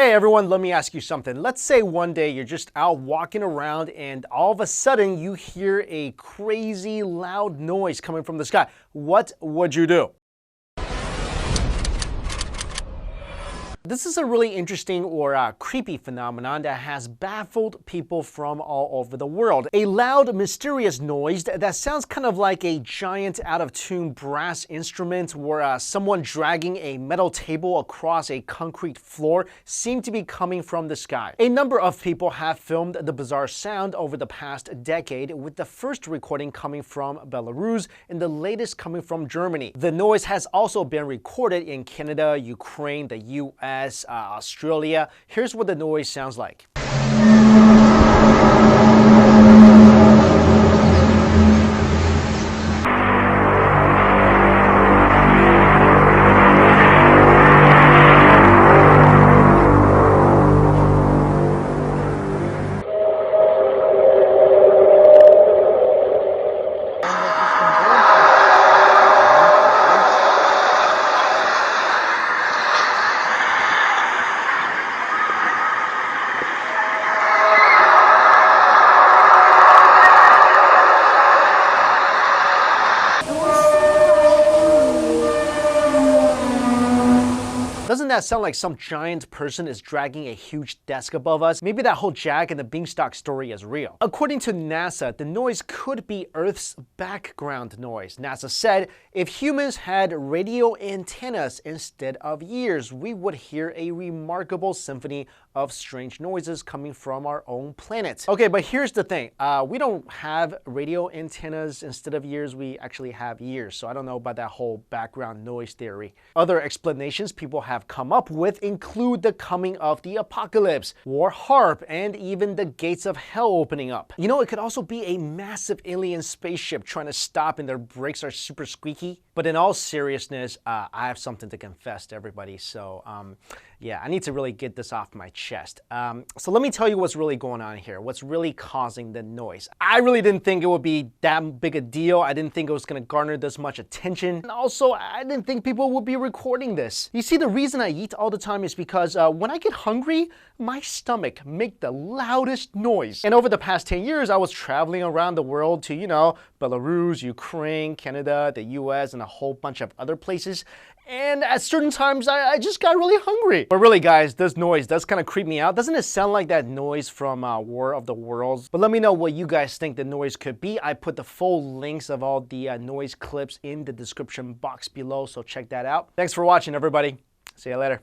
Hey everyone, let me ask you something. Let's say one day you're just out walking around and all of a sudden you hear a crazy loud noise coming from the sky. What would you do? This is a really interesting or creepy phenomenon that has baffled people from all over the world. A loud, mysterious noise that sounds kind of like a giant out-of-tune brass instrument or someone dragging a metal table across a concrete floor seemed to be coming from the sky. A number of people have filmed the bizarre sound over the past decade, with the first recording coming from Belarus and the latest coming from Germany. The noise has also been recorded in Canada, Ukraine, the US, Australia. Here's what the noise sounds like. Doesn't that sound like some giant person is dragging a huge desk above us? Maybe that whole Jack and the Beanstalk story is real. According to NASA, the noise could be Earth's background noise. NASA said if humans had radio antennas instead of ears, we would hear a remarkable symphony of strange noises coming from our own planet. Okay, but here's the thing. We don't have radio antennas instead of ears. We actually have ears, so I don't know about that whole background noise theory. Other explanations people have come up with include the coming of the apocalypse, war harp, and even the gates of hell opening up. You know, it could also be a massive alien spaceship trying to stop and their brakes are super squeaky. But in all seriousness, I have something to confess to everybody, so yeah, I need to really get this off my chest. So let me tell you what's really going on here, what's really causing the noise. I really didn't think it would be that big a deal. I didn't think it was gonna garner this much attention. And also, I didn't think people would be recording this. You see, the reason I eat all the time is because when I get hungry, my stomach makes the loudest noise. And over the past 10 years, I was traveling around the world to, you know, Belarus, Ukraine, Canada, the US, and a whole bunch of other places. And at certain times, I just got really hungry. But really, guys, this noise does kind of creep me out. Doesn't it sound like that noise from War of the Worlds? But let me know what you guys think the noise could be. I put the full links of all the noise clips in the description box below, so check that out. Thanks for watching, everybody. See you later.